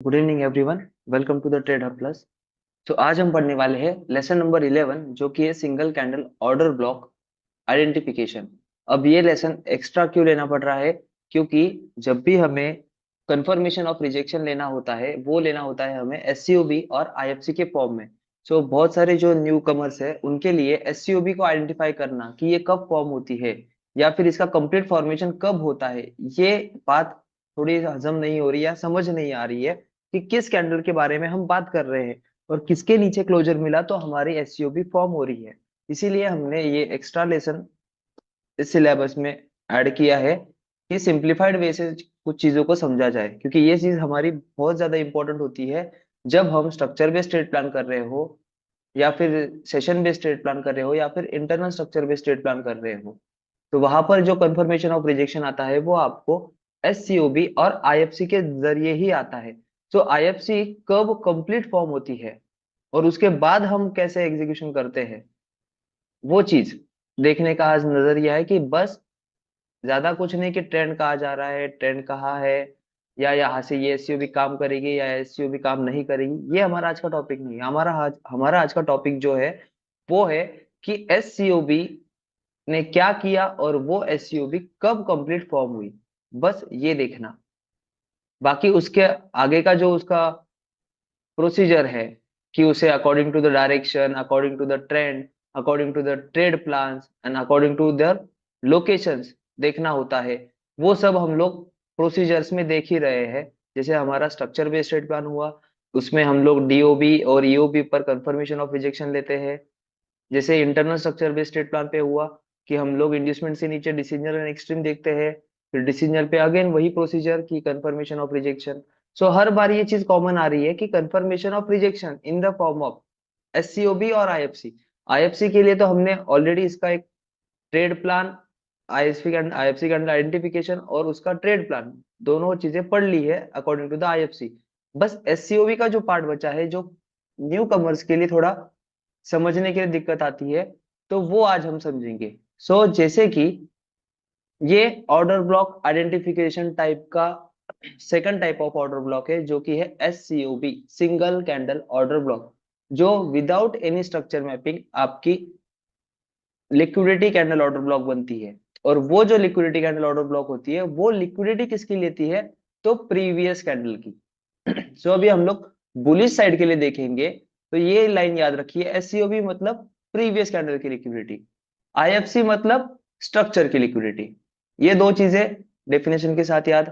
Good evening everyone. Welcome to the trade hub plus. तो आज हम पढ़ने वाले हैं लेसन नंबर 11 जो कि है single candle order block identification. अब ये लेसन एक्स्ट्रा क्यों लेना पड़ रहा है? क्योंकि जब भी हमें कंफर्मेशन ऑफ रिजेक्शन लेना होता है वो लेना होता है हमें एससीओबी और आईएफसी के फॉर्म में। सो बहुत सारे जो न्यू कमर्स है उनके लिए एससीओबी को आइडेंटिफाई करना कि ये कब फॉर्म होती है या फिर इसका कंप्लीट फॉर्मेशन कब होता है, ये बात थोड़ी हजम नहीं हो रही है, समझ नहीं आ रही है कि किस कैंडल के बारे में हम बात कर रहे हैं और किसके नीचे क्लोजर मिला तो हमारी एससीओबी फॉर्म हो रही है। इसीलिए हमने ये एक्स्ट्रा लेसन इस सिलेबस में ऐड किया है कि सिंप्लीफाइड वे से कुछ चीजों को समझा जाए, क्योंकि ये चीज हमारी बहुत ज्यादा इंपॉर्टेंट होती है जब हम स्ट्रक्चर बेस्ड ट्रेड प्लान कर रहे हो या फिर सेशन बेस्ड ट्रेड प्लान कर रहे हो या फिर internal structure based trade plan कर रहे हो। तो वहां पर जो कंफर्मेशन ऑफ रिजेक्शन आता है वो आपको एससीओबी और आईएफसी के जरिए ही आता है। तो आईएफसी कब कंप्लीट फॉर्म होती है और उसके बाद हम कैसे एग्जीक्यूशन करते हैं, वो चीज देखने का आज नजरिया है कि बस ज्यादा कुछ नहीं कि ट्रेंड कहाँ जा रहा है, ट्रेंड कहाँ है, या यहाँ से ये एससीओबी काम करेगी या एससीओबी काम नहीं करेगी। ये हमारा आज का टॉपिक नहीं है। हमारा आज का टॉपिक जो है वो है कि एससीओबी ने क्या किया और वो एससीओबी कब कंप्लीट फॉर्म हुई, बस ये देखना। बाकी उसके आगे का जो उसका प्रोसीजर है कि उसे according to the direction, according to the trend, according to the trade plans and according to their locations देखना होता है, वो सब हम लोग प्रोसीजर्स में देख ही रहे हैं। जैसे हमारा स्ट्रक्चर बेस्ड ट्रेड प्लान हुआ, उसमें हम लोग डीओबी और ईओबी पर कंफर्मेशन ऑफ रिजेक्शन लेते हैं। जैसे internal structure based state plan पे हुआ कि हम लोग इंड्यूसमेंट से नीचे डिसीजनल एंड एक्सट्रीम देखते हैं, फिर डिसीजनल पे अगेन वही प्रोसीजर की कंफर्मेशन ऑफ रिजेक्शन। सो हर बार ये चीज कॉमन आ रही है कि confirmation of rejection in the form of SCOB और आईएफसी। आईएफसी के लिए तो हमने ऑलरेडी इसका एक ट्रेड प्लान, आईएफसी का आईएफसी का आइडेंटिफिकेशन और उसका ट्रेड प्लान दोनों चीजें पढ़ ली है अकॉर्डिंग टू द आईएफसी। बस एससीओबी का जो पार्ट बचा है जो न्यू कमर्स के लिए थोड़ा समझने के लिए दिक्कत आती है, तो वो आज हम समझेंगे। जैसे कि ये ऑर्डर ब्लॉक आइडेंटिफिकेशन टाइप का second type of order block है जो कि है एससीओबी, सिंगल कैंडल ऑर्डर ब्लॉक, जो विदाउट एनी स्ट्रक्चर मैपिंग आपकी लिक्विडिटी कैंडल ऑर्डर ब्लॉक बनती है। और वो जो लिक्विडिटी कैंडल ऑर्डर ब्लॉक होती है वो लिक्विडिटी किसकी लेती है? तो प्रीवियस कैंडल की। अभी हम लोग बुलिश साइड के लिए देखेंगे तो ये लाइन याद रखिए, एससीओबी मतलब प्रीवियस कैंडल की लिक्विडिटी, आईएफसी मतलब स्ट्रक्चर की लिक्विडिटी। ये दो चीजें डेफिनेशन के साथ याद,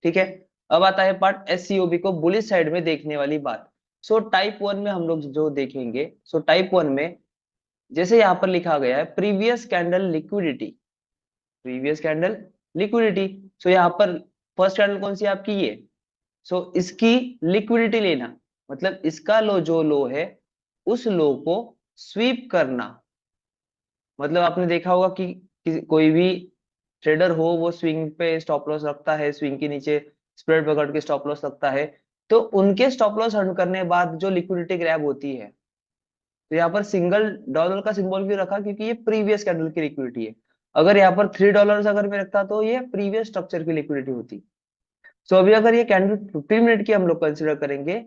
ठीक है। अब आता है पार्ट एससीओबी को बुलिश साइड में देखने वाली बात। टाइप वन में हम लोग जो देखेंगे, टाइप वन में जैसे यहाँ पर लिखा गया है previous candle liquidity, previous candle liquidity. यहाँ पर फर्स्ट कैंडल कौन सी है आपकी? ये। इसकी लिक्विडिटी लेना मतलब इसका लो जो लो है उस लो को स्वीप करना। मतलब आपने देखा होगा कि कोई भी ट्रेडर हो वो स्विंग पे स्टॉप लॉस रखता है, स्विंग के नीचे स्प्रेड पकड़ के स्टॉप लॉस रखता है, तो उनके स्टॉप लॉस अर्न करने के बाद जो लिक्विडिटी ग्रैब होती है, तो यहाँ पर सिंगल डॉलर का सिंबल क्यों रखा? क्योंकि ये प्रीवियस कैंडल की लिक्विडिटी है। अगर यहाँ पर $3 अगर मैं रखता तो ये प्रीवियस स्ट्रक्चर की लिक्विडिटी होती। अभी अगर ये कैंडल 15 मिनट की हम लोग कंसिडर करेंगे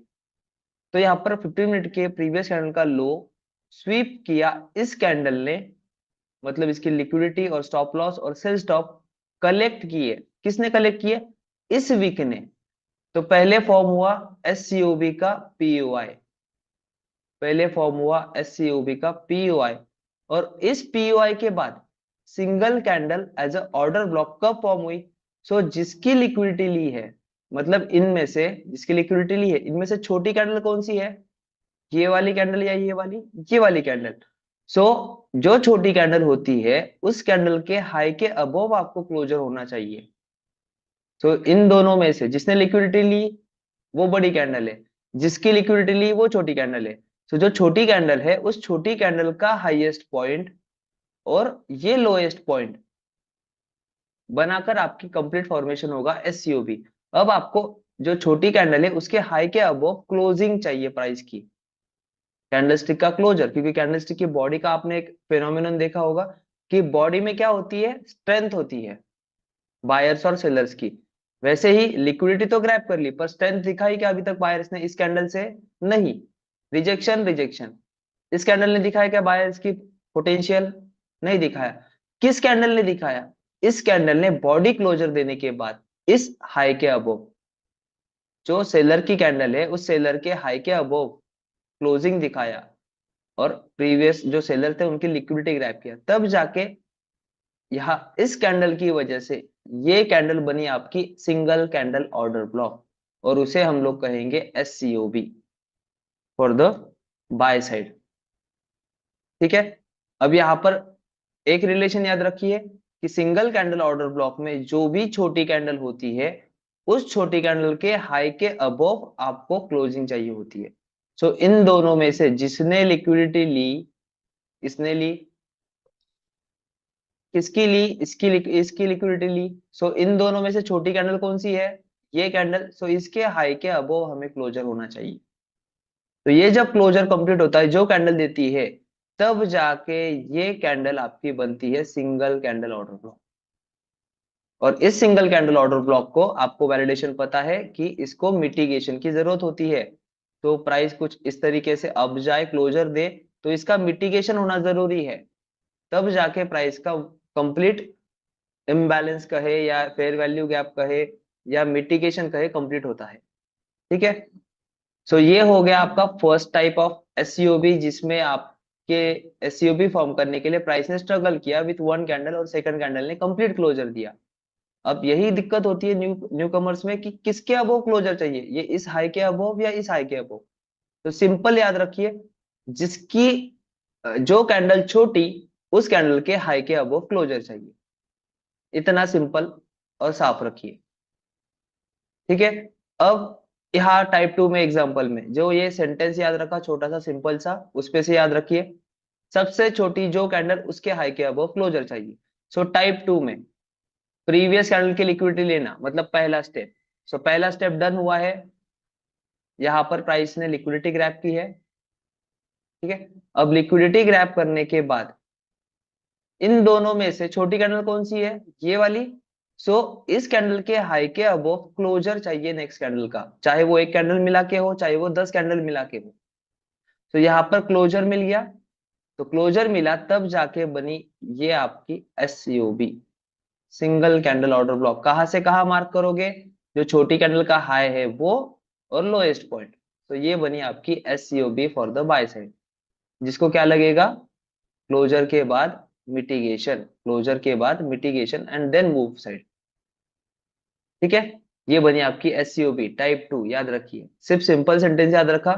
तो यहाँ पर 15 मिनट के प्रीवियस कैंडल का लो स्वीप किया इस कैंडल ने, मतलब इसकी लिक्विडिटी और स्टॉप लॉस और सेल स्टॉप कलेक्ट किए। किसने कलेक्ट किए? इस वीक ने। तो पहले फॉर्म हुआ एससीओबी का पीओआई, पहले फॉर्म हुआ एससीओबी का पीओआई। और इस पीओआई के बाद single candle as a order block कब फॉर्म हुई? जिसकी लिक्विडिटी ली है, मतलब इनमें से जिसकी लिक्विडिटी ली है इनमें से छोटी कैंडल कौन सी है? ये वाली कैंडल या ये वाली? ये वाली कैंडल। सो जो छोटी कैंडल होती है उस कैंडल के हाई के अबोव आपको क्लोजर होना चाहिए। इन दोनों में से जिसने लिक्विडिटी ली वो बड़ी कैंडल है, जिसकी लिक्विडिटी ली वो छोटी कैंडल है। जो छोटी कैंडल है उस छोटी कैंडल का हाईएस्ट पॉइंट और ये लोएस्ट पॉइंट बनाकर आपकी कंप्लीट फॉर्मेशन होगा एससीओबी। अब आपको जो छोटी कैंडल है उसके हाई के अबोव क्लोजिंग चाहिए प्राइस की, कैंडलस्टिक का क्लोजर। क्योंकि कैंडलस्टिक की बॉडी का आपने एक फेनोमेनन देखा होगा कि बॉडी में क्या होती है? स्ट्रेंथ होती है बायर्स और सेलर्स की। वैसे ही लिक्विडिटी तो ग्रैब कर ली, पर स्ट्रेंथ दिखाई क्या अभी तक बायर्स ने इस कैंडल से? नहीं। Rejection rejection. इस कैंडल ने दिखाया क्या बायर्स की पोटेंशियल? नहीं दिखाया। किस कैंडल ने दिखाया? इस कैंडल ने बॉडी क्लोजर देने के बाद इस हाई के अबोव, जो सेलर की कैंडल है उस सेलर के हाई के अबोव क्लोजिंग दिखाया, और प्रीवियस जो सेलर थे उनकी लिक्विडिटी ग्रैब किया, तब जाके यहाँ इस कैंडल की वजह से ये कैंडल बनी आपकी सिंगल कैंडल ऑर्डर ब्लॉक, और उसे हम लोग कहेंगे SCOB for the by side. ठीक है। अब यहाँ पर एक रिलेशन याद रखिए कि सिंगल कैंडल ऑर्डर ब्लॉक में जो भी छोटी कैंडल होती है, उस छोटी कैंडल के हाई के अबोव आपको क्लोजिंग चाहिए होती है। सो इन दोनों में से जिसने लिक्विडिटी ली, इसने ली, किसकी ली? इसकी लिक्विडिटी ली। सो इन दोनों में से छोटी कैंडल कौन सी है? ये कैंडल। सो इसके हाई के अबोव हमें क्लोजर होना चाहिए। तो ये जब क्लोजर कंप्लीट होता है, जो कैंडल देती है, तब जाके ये कैंडल आपकी बनती है सिंगल कैंडल ऑर्डर ब्लॉक। और इस सिंगल कैंडल ऑर्डर ब्लॉक को आपको वैलिडेशन पता है कि इसको मिटिगेशन की जरूरत होती है। तो प्राइस कुछ इस तरीके से अब जाए, क्लोजर दे, तो इसका मिटिगेशन होना जरूरी है, तब जाके प्राइस का कंप्लीट इम्बैलेंस कहे या फेयर वैल्यू गैप कहे या मिटिगेशन कहे, कंप्लीट होता है। ठीक है। सो ये हो गया आपका फर्स्ट टाइप ऑफ SCOB, जिसमें आपके SCOB फॉर्म करने के लिए प्राइस ने स्ट्रगल किया विथ वन कैंडल, और सेकंड कैंडल ने कंप्लीट क्लोजर दिया। अब यही दिक्कत होती है न्यू कमर्स में कि किसके अबोव क्लोजर चाहिए, ये इस हाई के अबोव या इस हाई के अबोव। तो सिंपल याद रखिए, जिसकी जो कैंडल छोटी, उस कैंडल के हाई के अबोव क्लोजर चाहिए। इतना सिंपल और साफ रखिए। ठीक है। अब यहाँ टाइप 2 में एग्जांपल में जो ये सेंटेंस याद रखा छोटा सा सिंपल सा, उस पे से याद रखिए, सबसे छोटी जो कैंडल उसके हाई के अबव क्लोजर चाहिए। सो टाइप 2 में प्रीवियस कैंडल की लिक्विडिटी लेना, मतलब पहला स्टेप। सो पहला स्टेप डन हुआ है, यहाँ पर प्राइस ने लिक्विडिटी ग्रैब की है। ठीक है। अब लिक्विडिटी ग्रैब करने के बाद इन दोनों में से छोटी कैंडल कौन सी है? ये वाली। सो इस कैंडल के हाई के अबव क्लोजर चाहिए नेक्स्ट कैंडल का, चाहे वो एक कैंडल मिला के हो, चाहे वो 10 कैंडल मिला के हो। तो यहाँ पर क्लोजर मिल गया। तो क्लोजर मिला तब जाके बनी ये आपकी SCOB, single candle order block. कहाँ से कहाँ मार्क करोगे? जो छोटी कैंडल का हाई है वो, और लोएस्ट पॉइंट। तो ये बनी आपकी SCOB for the by side, जिसको क्या लगेगा? क्लोजर के बाद मिटिगेशन, क्लोजर के बाद mitigation and then move side. ठीक है। ये बनी आपकी SCOB टाइप 2, याद रखिए। सिर्फ सिंपल सेंटेंस याद रखा,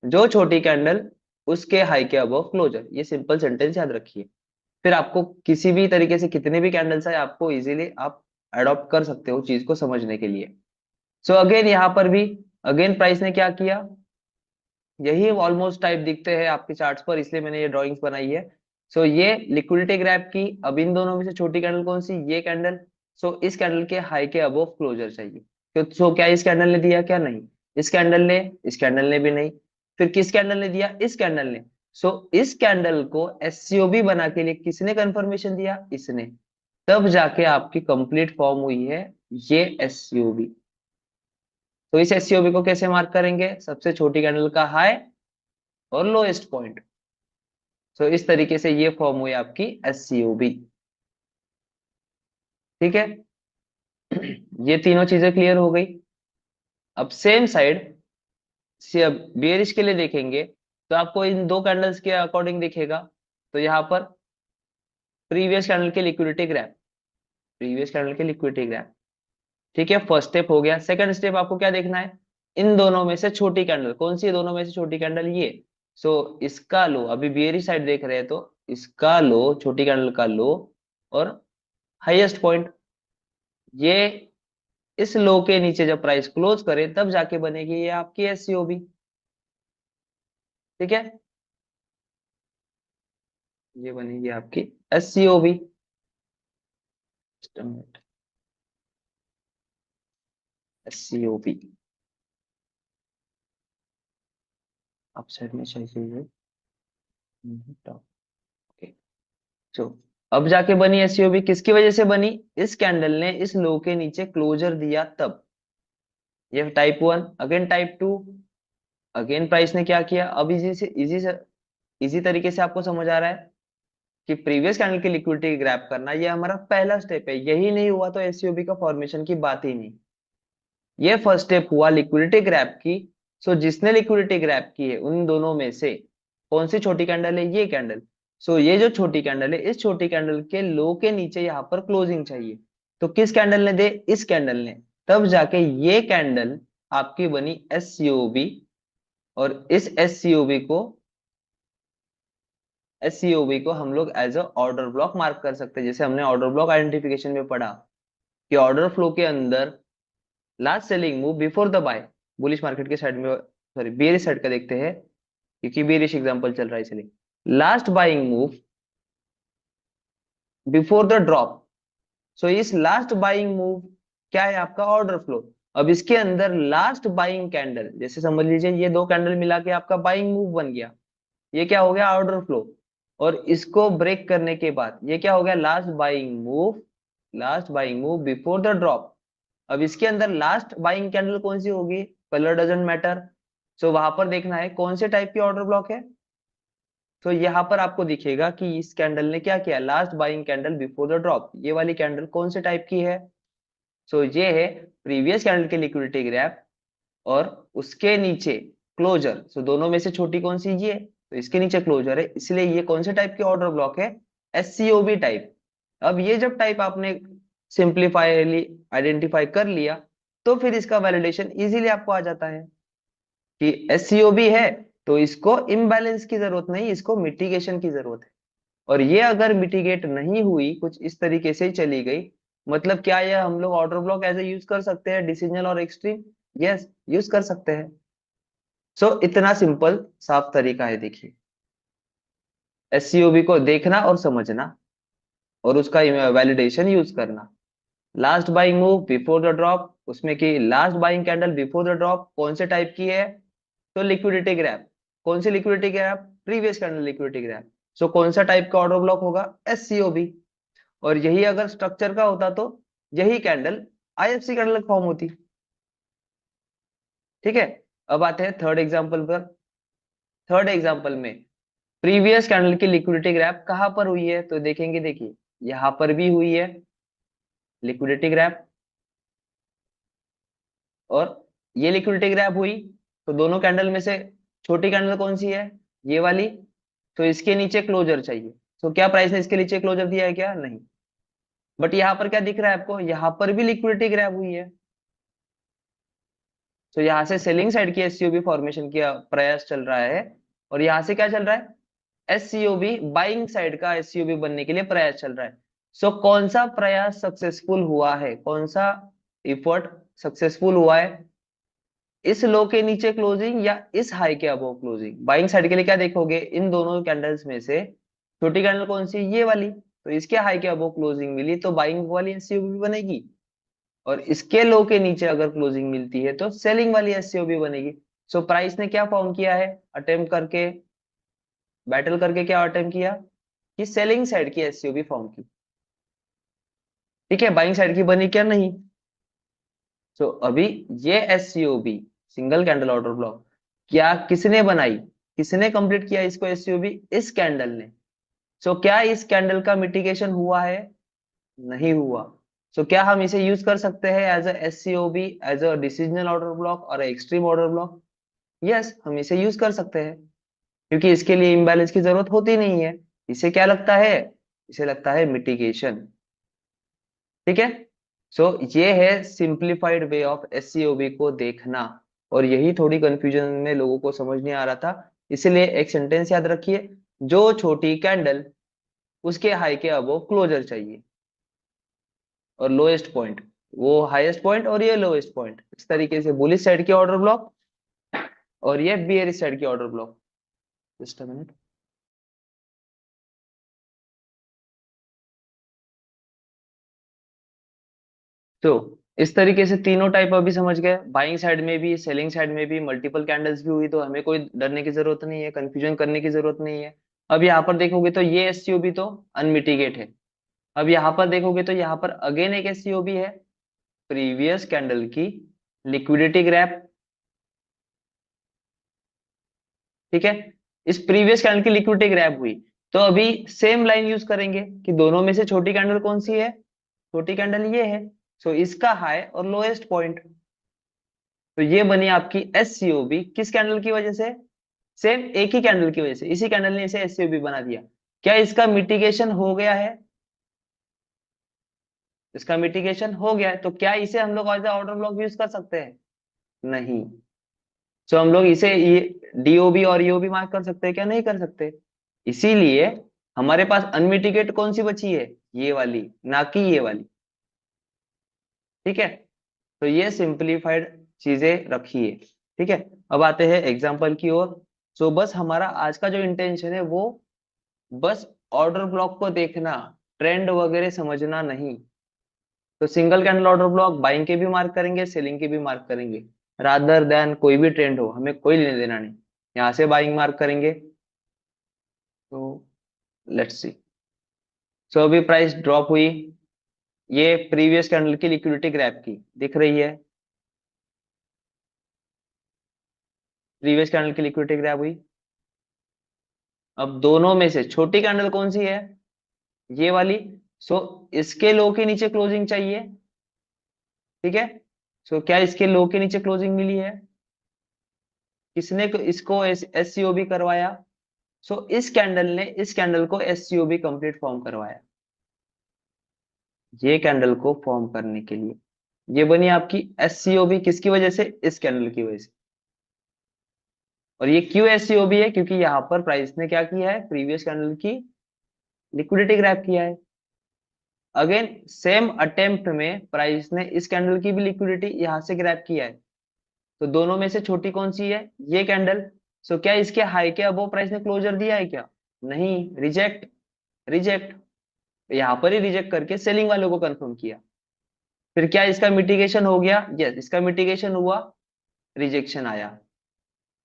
जो छोटी कैंडल उसके हाई के अबव क्लोजर, ये सिंपल सेंटेंस याद रखिए। फिर आपको किसी भी तरीके से कितने भी कैंडल्स है, आपको इजीली आप अडॉप्ट कर सकते हो चीज को समझने के लिए। सो अगेन यहाँ पर भी अगेन प्राइस ने क्या किया? यही ऑलमोस्ट टाइप दिखते हैं आपके चार्ट्स पर, इसलिए मैंने ये ड्राइंग्स बनाई है। सो ये लिक्विडिटी ग्रैब की। अब इन दोनों में से छोटी कैंडल कौन सी? ये कैंडल। सो इस कैंडल के हाई के अबोव क्लोजर चाहिए। सो क्या इस कैंडल ने दिया? क्या नहीं। इस कैंडल ने, इस कैंडल ने भी नहीं। फिर किस कैंडल ने दिया? इस कैंडल ने। सो इस कैंडल को SCOB बना के लिए किसने कंफर्मेशन दिया? इसने। तब जाके आपकी कंप्लीट फॉर्म हुई है ये SCOB। तो इस SCOB को कैसे मार्क करेंगे? सबसे छोटी कैंडल का हाई और लोएस्ट पॉइंट। सो इस तरीके से ये फॉर्म हुई आपकी SCOB। ठीक है। ये तीनों चीजें क्लियर हो गई। अब सेम साइड से अब बेयरिश के लिए देखेंगे, तो आपको इन दो कैंडल्स के अकॉर्डिंग दिखेगा। तो यहाँ पर प्रीवियस कैंडल के लिक्विडिटी ग्राफ, प्रीवियस कैंडल के लिक्विडिटी ग्राफ। ठीक है, फर्स्ट स्टेप हो गया। सेकंड स्टेप आपको क्या देखना है? इन दोनों में से छोटी कैंडल कौन सी है? दोनों में से छोटी कैंडल ये। सो इसका लो, अभी बियरिश साइड देख रहे हैं तो इसका लो, छोटी कैंडल का लो और हाईएस्ट पॉइंट, ये इस लो के नीचे जब प्राइस क्लोज करे तब जाके बनेगी ये आपकी SCOB। ठीक है। ये बनेगी आपकी SCOB। SCOB आप साइड में चाहिए ये। टॉप। ओके। अब जाके बनी एससीओबी, किसकी वजह से बनी? इस कैंडल ने इस लो के नीचे क्लोजर दिया तब। ये type one. Again type two, again price ने क्या किया? अब इजी तरीके से आपको समझ आ रहा है कि प्रीवियस कैंडल की लिक्विडिटी ग्रैब करना ये हमारा पहला स्टेप है। यही नहीं हुआ तो एससीओबी का फॉर्मेशन की बात ही नहीं। ये फर्स्ट स्टेप हुआ लिक्विडिटी ग्रैब की। सो जिसने लिक्विडिटी ग्रैब की है उन दोनों में से कौन सी छोटी कैंडल है? ये कैंडल। सो ये जो छोटी कैंडल है, इस छोटी कैंडल के लो के नीचे यहाँ पर क्लोजिंग चाहिए। तो किस कैंडल ने दे? इस कैंडल ने। तब जाके ये कैंडल आपकी बनी एससीओबी। और इस एससीओबी को हम लोग as a order block mark कर सकते हैं। जैसे हमने ऑर्डर ब्लॉक आइडेंटिफिकेशन में पढ़ा कि ऑर्डर फ्लो के अंदर last selling move before the buy, bullish market के साइड में, सॉरी बेरिश साइड का देखते हैं क्योंकि बेरिश एग्जांपल चल रहा है इसलिए। Last buying move before the drop. So इस लास्ट बाइंग मूव क्या है? आपका ऑर्डर फ्लो। अब इसके अंदर लास्ट बाइंग कैंडल, जैसे समझ लीजिए ये दो कैंडल मिला के आपका बाइंग मूव बन गया। ये क्या हो गया? Order flow. और इसको ब्रेक करने के बाद ये क्या हो गया? Last buying move. Last buying move before the drop. अब इसके अंदर लास्ट बाइंग कैंडल कौन सी होगी? Colour doesn't matter. सो वहां पर देखना है कौन से टाइप की ऑर्डर ब्लॉक है। तो यहाँ पर आपको दिखेगा कि इस कैंडल ने क्या किया? Last buying candle before the drop. ये वाली कैंडल कौन से टाइप की है? सो ये है प्रीवियस कैंडल की लिक्विडिटी ग्रैप और उसके नीचे क्लोजर। सो दोनों में से छोटी कौन सी? ये। तो इसके नीचे क्लोजर है, इसलिए ये कौन से टाइप की ऑर्डर ब्लॉक है? एससीओबी टाइप। अब ये जब टाइप आपने सिंप्लीफाइली आइडेंटिफाई कर लिया तो फिर इसका वैलिडेशन इजीली आपको आ जाता है कि एससीओबी है तो इसको इम्बैलेंस की जरूरत नहीं, इसको मिटिगेशन की जरूरत है। और ये अगर मिटिगेट नहीं हुई, कुछ इस तरीके से ही चली गई, मतलब क्या यह हम लोग order block as a use कर सकते हैं डिसीजनल और एक्सट्रीम? यस, यूज कर सकते हैं। सो इतना सिंपल साफ तरीका है देखिए एससीओबी को देखना और समझना और उसका वैलिडेशन यूज करना। Last buying move before the drop, उसमें की last buying candle before the drop कौन से टाइप की है? तो लिक्विडिटी ग्रैप। कौन सी liquidity grab? Previous candle liquidity grab. So कौन सा टाइप का ऑर्डर ब्लॉक होगा? एससीओबी। और यही अगर स्ट्रक्चर का होता तो यही कैंडल आईएफसी कैंडल फॉर्म होती। ठीक है। अब आते हैं थर्ड एग्जांपल पर। थर्ड एग्जांपल में प्रीवियस कैंडल की लिक्विडिटी ग्रैप कहां पर हुई है? तो देखेंगे, देखिए यहां पर भी हुई है लिक्विडिटी ग्रैप और ये लिक्विडिटी ग्रैप हुई। तो दोनों कैंडल में से छोटी कैंडल कौन सी है? ये वाली। तो इसके नीचे क्लोजर चाहिए। तो क्या प्राइस ने इसके नीचे क्लोजर दिया है? क्या नहीं। बट यहाँ पर क्या दिख रहा है आपको? यहाँ पर भी लिक्विडिटी ग्रैप हुई है। तो यहाँ से सेलिंग साइड की एससीओबी फॉर्मेशन का प्रयास चल रहा है और यहाँ से क्या चल रहा है? एससीओबी बाइंग साइड का एससीओबी बनने के लिए प्रयास चल रहा है। सो कौन सा प्रयास सक्सेसफुल हुआ है? कौन सा इफर्ट सक्सेसफुल हुआ है? इस लो के नीचे क्लोजिंग या इस हाई के अबव क्लोजिंग? बाइंग साइड के लिए क्या देखोगे? इन दोनों कैंडल्स में से छोटी कैंडल कौन सी? ये वाली। तो इसके हाई के अबव क्लोजिंग मिली तो बाइंग वाली एससीओबी बनेगी। और इसके लो के नीचे अगर क्लोजिंग मिलती है तो सेलिंग वाली एससीओबी बनेगी। सो प्राइस ने क्या फॉर्म किया है? अटेम्प्ट करके, बैटल करके क्या अटेम्प्ट किया कि सेलिंग साइड की एससीओबी फॉर्म की। ठीक है, बाइंग साइड की बनी क्या? नहीं। सो अभी ये एससीओबी सिंगल कैंडल ऑर्डर ब्लॉक क्या किसने बनाई? किसने कंप्लीट किया इसको एससीओबी? इस कैंडल ने। सो क्या इस कैंडल का मिटिगेशन हुआ है? नहीं हुआ। सो क्या हम इसे यूज कर सकते हैं as a SCOB, as a decisional order block और एक्सट्रीम ऑर्डर ब्लॉक? यस, हम इसे यूज कर सकते हैं क्योंकि इसके लिए इम्बैलेंस की जरूरत होती नहीं है। इसे क्या लगता है? इसे लगता है मिटिगेशन। ठीक है। सो ये है सिंप्लीफाइड वे ऑफ एससीओबी को देखना। और यही थोड़ी कंफ्यूजन में लोगों को समझ नहीं आ रहा था। इसलिए एक सेंटेंस याद रखिए, जो छोटी कैंडल उसके हाई के अबव क्लोजर चाहिए और लोएस्ट पॉइंट वो हाईएस्ट पॉइंट और ये लोएस्ट पॉइंट। इस तरीके से बुलिश साइड की ऑर्डर ब्लॉक और ये बियरिश साइड की order block. Just a minute. तो इस तरीके से तीनों टाइप अभी समझ गए। बाइंग साइड में भी सेलिंग साइड में भी मल्टीपल कैंडल्स भी हुई तो हमें कोई डरने की जरूरत नहीं है, कंफ्यूजन करने की जरूरत नहीं है। अब यहाँ पर देखोगे तो ये एससीओबी तो अनमिटिगेट है। अब यहाँ पर देखोगे तो यहाँ पर अगेन एक एससीओबी है, प्रीवियस कैंडल की लिक्विडिटी ग्रैप। ठीक है, इस प्रीवियस कैंडल की लिक्विडिटी ग्रैप हुई, तो अभी सेम लाइन यूज करेंगे कि दोनों में से छोटी कैंडल कौन सी है, छोटी कैंडल ये है। सो इसका हाई और लोएस्ट पॉइंट, तो ये बनी आपकी एससीओबी किस कैंडल की वजह से, सेम एक ही कैंडल की वजह से, इसी कैंडल ने इसे एससीओबी बना दिया। क्या इसका मिटिगेशन हो गया है, इसका मिटिगेशन हो गया है, तो क्या इसे हम लोग एज ऑर्डर ब्लॉक यूज कर सकते हैं, नहीं। सो हम लोग इसे ये डीओबी और ईओबी मार्क कर सकते हैं क्या, नहीं कर सकते। इसीलिए हमारे पास अनमिटिगेट कौन सी बची है, ये वाली, ना कि ये वाली। ठीक है, तो ये सिंपलीफाइड चीजें रखी है। ठीक है, अब आते हैं एग्जाम्पल की ओर। सो बस हमारा आज का जो इंटेंशन है वो बस ऑर्डर ब्लॉक को देखना, ट्रेंड वगैरह समझना नहीं। तो single candle order block buying के भी मार्क करेंगे, सेलिंग के भी मार्क करेंगे, रादर देन कोई भी ट्रेंड हो हमें कोई लेने देना नहीं। यहाँ से बाइंग मार्क करेंगे, तो लेट्स सी। सो अभी प्राइस ड्रॉप हुई, ये प्रीवियस कैंडल की लिक्विडिटी ग्रैप की दिख रही है, प्रीवियस कैंडल की लिक्विडिटी ग्रैप हुई। अब दोनों में से छोटी कैंडल कौन सी है, ये वाली। सो इसके लो के नीचे क्लोजिंग चाहिए। ठीक है, सो क्या इसके लो के नीचे क्लोजिंग मिली है, इसको एससीओबी करवाया। सो इस कैंडल ने इस कैंडल को एससीओबी कंप्लीट फॉर्म करवाया, ये कैंडल को फॉर्म करने के लिए ये बनी आपकी एससीओबी किसकी वजह से, इस कैंडल की वजह से। और ये क्यों एससीओबी है, क्योंकि यहाँ पर प्राइस ने क्या किया है, प्रीवियस कैंडल की लिक्विडिटी ग्रैब किया है। अगेन सेम अटेम्प्ट में प्राइस ने इस कैंडल की भी लिक्विडिटी यहां से ग्रैब किया है। तो दोनों में से छोटी कौन सी है, ये कैंडल। सो क्या इसके हाई के अबो प्राइस ने क्लोजर दिया है क्या, नहीं, रिजेक्ट, रिजेक्ट। यहां पर ही रिजेक्ट करके सेलिंग वालों को कंफर्म किया। फिर क्या इसका मिटिगेशन हो गया, यस इसका मिटिगेशन हुआ, रिजेक्शन आया।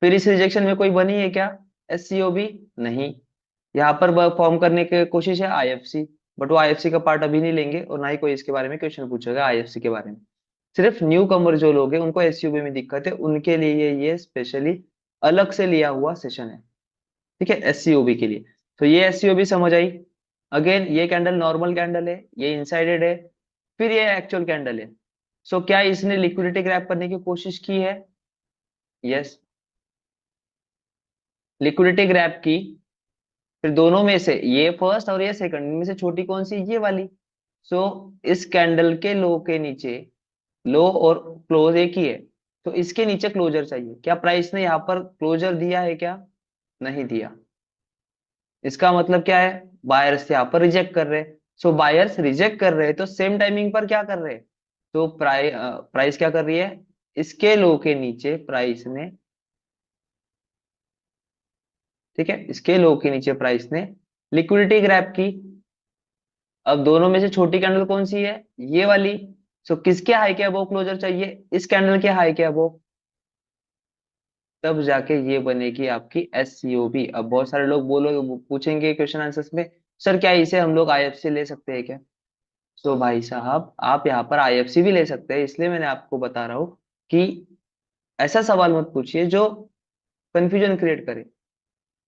फिर इस रिजेक्शन में कोई बनी है क्या, एससीओबी, नहीं। यहाँ पर फॉर्म करने की कोशिश है आईएफसी, बट वो आईएफसी का पार्ट अभी नहीं लेंगे और ना ही कोई इसके बारे में क्वेश्चन पूछेगा आईएफसी के बारे में। सिर्फ न्यू कमर जो लोग हैं उनको एसयूबी में दिक्कत है, उनके लिए ये स्पेशली अलग से लिया हुआ सेशन है। ठीक है, एससीओबी के लिए। तो ये एससीओबी समझ आई। अगेन ये कैंडल नॉर्मल कैंडल है, ये इनसाइडेड है, फिर ये एक्चुअल कैंडल है। सो क्या इसने लिक्विडिटी ग्रैब करने की कोशिश की है, यस, लिक्विडिटी ग्रैब की। फिर दोनों में से ये फर्स्ट और ये सेकंड में से छोटी कौन सी, ये वाली। सो इस कैंडल के लो के नीचे, लो और क्लोज एक ही है, तो इसके नीचे क्लोजर चाहिए। क्या प्राइस ने यहाँ पर क्लोजर दिया है क्या, नहीं दिया। इसका मतलब क्या है, बायर्स यहाँ पर रिजेक्ट कर रहे हैं। सो बायर्स रिजेक्ट कर रहे हैं तो सेम टाइमिंग पर क्या कर रहे हैं, तो प्राइस क्या कर रही है, इसके लो के नीचे प्राइस ने, ठीक है, इसके लो के नीचे प्राइस ने लिक्विडिटी ग्रैब की। अब दोनों में से छोटी कैंडल कौन सी है, ये वाली। सो किसके हाई के अबव क्लोजर चाहिए, इस कैंडल के हाई के अबव, तब जाके ये बनेगी आपकी एससीओबी। अब बहुत सारे लोग बोलो पूछेंगे क्वेश्चन आंसर्स में, सर क्या इसे हम लोग आईएफसी ले सकते हैं क्या। तो भाई साहब आप यहाँ पर आईएफसी भी ले सकते हैं, इसलिए मैंने आपको बता रहा हूँ कि ऐसा सवाल मत पूछिए जो कंफ्यूजन क्रिएट करे।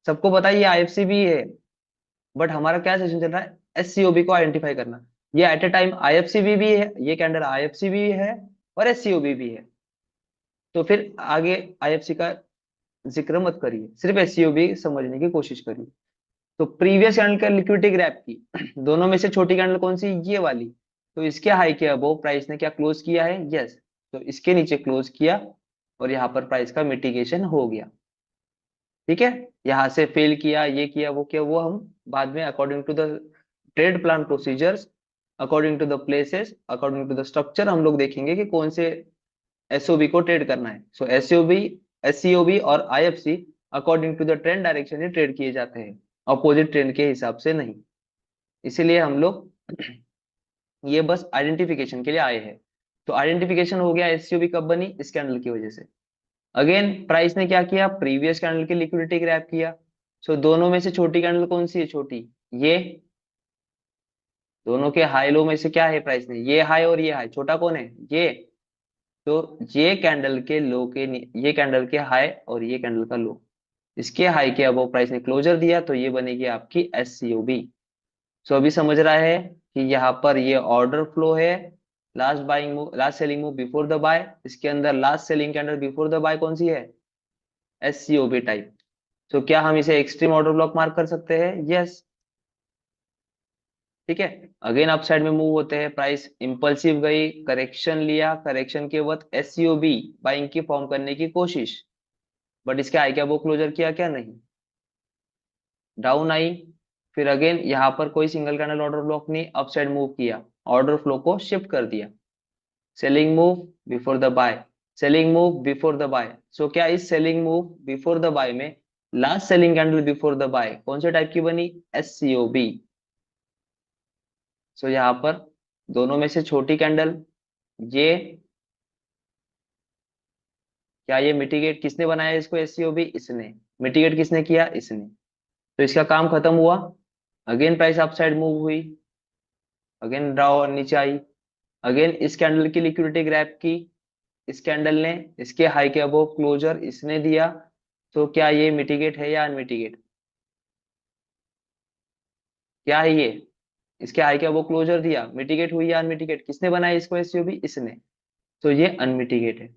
सबको पता है ये आईएफसी भी है, बट हमारा क्या सेशन चल रहा है, एससीओबी को आइडेंटिफाई करना। ये एट ए टाइम आईएफसी भी है, ये कैंडल आईएफसी भी है और एससीओबी भी है। तो फिर आगे आईएफसी का जिक्र मत करिए, सिर्फ एससीओबी समझने की कोशिश करिए। तो प्रीवियस कैंडल का लिक्विडिटी ग्रैप की, दोनों में से छोटी कैंडल कौन सी, ये वाली। तो इसके हाई के अबव प्राइस ने क्या क्लोज किया है, यस, तो इसके नीचे क्लोज किया और यहाँ पर प्राइस का मिटिगेशन हो गया। ठीक है, यहाँ से फेल किया, ये किया, वो किया, वो हम बाद में according to the trade plan procedures, according to the places, according to the structure हम लोग देखेंगे कि कौन से एसओबी को ट्रेड करना है। सो एसओबी, एससीओबी और IFC according to the trend direction ही ट्रेड किए जाते हैं, अपोजिट ट्रेंड के हिसाब से नहीं। इसीलिए हम लोग ये बस आइडेंटिफिकेशन के लिए आए हैं। तो आइडेंटिफिकेशन हो गया, एससीओबी कब बनी, इस कैंडल की वजह से। अगेन प्राइस ने क्या किया, प्रीवियस कैंडल की लिक्विडिटी ग्रैब किया। सो दोनों में से छोटी कैंडल कौन सी है, छोटी ये। दोनों के हाई लो में से क्या है प्राइस ने, ये हाई और ये हाई, छोटा कौन है ये। तो ये कैंडल के लो के ये कैंडल के हाई और ये कैंडल का लो, इसके हाई के अबव प्राइस ने क्लोजर दिया, तो ये बनेगी आपकी एस सी ओ बी। सो अभी समझ रहा है कि यहाँ पर ये ऑर्डर फ्लो है, last buying move, last selling move before the buy, इसके अंदर last selling candle before the buy कौन सी है, S C O B type. तो क्या हम इसे एक्सट्रीम ऑर्डर ब्लॉक मार्क कर सकते हैं, यस। ठीक है, अगेन अपसाइड में मूव होते हैं, प्राइस इंपल्सिव गई, करेक्शन लिया, करेक्शन के वक्त S C O B buying की फॉर्म करने की कोशिश, बट इसके आई क्या वो क्लोजर किया क्या, नहीं, डाउन आई। फिर अगेन यहाँ पर कोई सिंगल कैंडल ऑर्डर ब्लॉक नहीं, अपसाइड मूव किया, ऑर्डर फ्लो को शिफ्ट कर दिया, selling move before the buy, selling move before the buy. So क्या इस selling move before the buy में last selling candle before the buy कौन से टाइप की बनी, एस सी ओ बी। सो यहाँ पर दोनों में से छोटी कैंडल ये, क्या ये मिटिगेट किसने बनाया इसको, एस सी ओ बी, इसने। मिटिगेट किसने किया, इसने। तो इसका काम खत्म हुआ, अगेन प्राइस अपसाइड मूव हुई, अगेन ड्रॉ नीचे आई, अगेन इस कैंडल की लिक्विडिटी ग्रैब की, इस कैंडल ने, इसके हाई के अबव क्लोजर इसने दिया। तो क्या ये मिटिगेट है या अनमिटिगेट, क्या है ये, इसके हाई के अबव क्लोजर दिया, मिटिगेट हुई या अनमिटिगेट, किसने बनाया इसको एसयूबी, इसने। तो ये अनमिटिगेट है,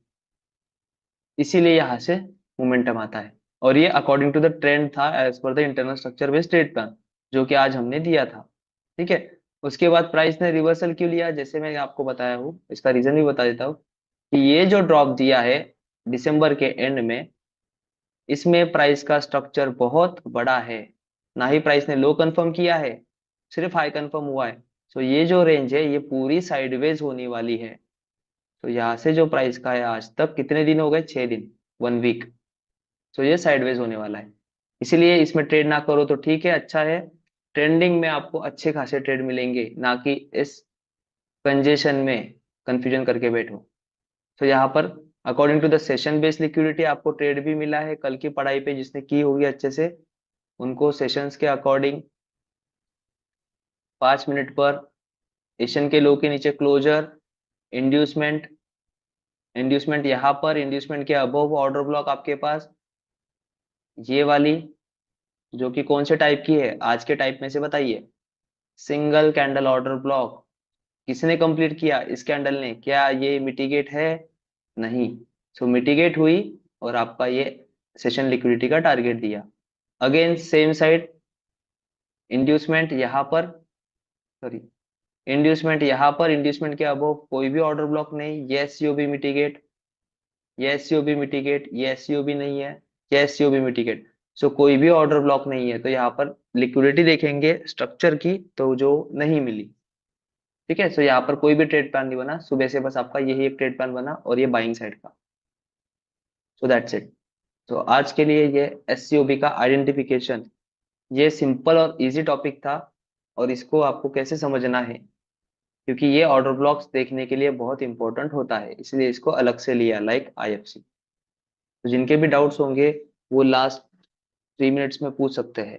इसीलिए यहाँ से मोमेंटम आता है, और ये अकॉर्डिंग टू द ट्रेंड था as per the internal structure based trade plan, जो कि आज हमने दिया था। ठीक है, उसके बाद प्राइस ने रिवर्सल क्यों लिया, जैसे मैं आपको बताया हूँ, इसका रीजन भी बता देता हूँ कि ये जो ड्रॉप दिया है दिसंबर के एंड में, इसमें प्राइस का स्ट्रक्चर बहुत बड़ा है, ना ही प्राइस ने लो कंफर्म किया है, सिर्फ हाई कंफर्म हुआ है। तो ये जो रेंज है ये पूरी साइडवेज होने वाली है। तो यहाँ से जो प्राइस का है आज तक कितने दिन हो गए, 6 दिन, 1 वीक। तो ये साइडवेज होने वाला है, इसीलिए इसमें ट्रेड ना करो तो ठीक है, अच्छा है। ट्रेंडिंग में आपको अच्छे खासे ट्रेड मिलेंगे, ना कि इस कंजेशन में कंफ्यूजन करके बैठो। तो यहाँ पर according to the session based liquidity आपको ट्रेड भी मिला है, कल की पढ़ाई पे जिसने की होगी अच्छे से, उनको सेशंस के अकॉर्डिंग 5 मिनट पर एशियन के लो के नीचे क्लोजर, इंड्यूसमेंट, इंड्यूसमेंट यहाँ पर, इंड्यूसमेंट के अबव ऑर्डर ब्लॉक आपके पास ये वाली, जो कि कौन से टाइप की है, आज के टाइप में से बताइए, सिंगल कैंडल ऑर्डर ब्लॉक। किसने कंप्लीट किया, इस कैंडल ने, क्या ये मिटिगेट है, नहीं। सो मिटिगेट हुई और आपका ये सेशन लिक्विडिटी का टारगेट दिया। अगेन सेम साइड, इंड्यूसमेंट यहाँ पर, सॉरी, इंड्यूसमेंट यहाँ पर, इंड्यूसमेंट के अबव कोई भी ऑर्डर ब्लॉक नहीं, ये एससीओबी मिटिगेट, ये एससीओबी मिटिगेट, ये एससीओबी नहीं है, ये एससीओबी मिटिगेट। सो कोई भी ऑर्डर ब्लॉक नहीं है, तो यहाँ पर लिक्विडिटी देखेंगे स्ट्रक्चर की, तो जो नहीं मिली। ठीक है, सो यहाँ पर कोई भी ट्रेड प्लान नहीं बना, सुबह से बस आपका यही एक ट्रेड प्लान बना, और ये बाइंग साइड का। So that's it. तो आज के लिए ये एससीओबी का आइडेंटिफिकेशन, ये सिंपल और इजी टॉपिक था, और इसको आपको कैसे समझना है, क्योंकि ये ऑर्डर ब्लॉक्स देखने के लिए बहुत इंपॉर्टेंट होता है, इसलिए इसको अलग से लिया, लाइक आईएफसी। तो जिनके भी डाउट्स होंगे वो लास्ट 3 मिनट्स में पूछ सकते हैं।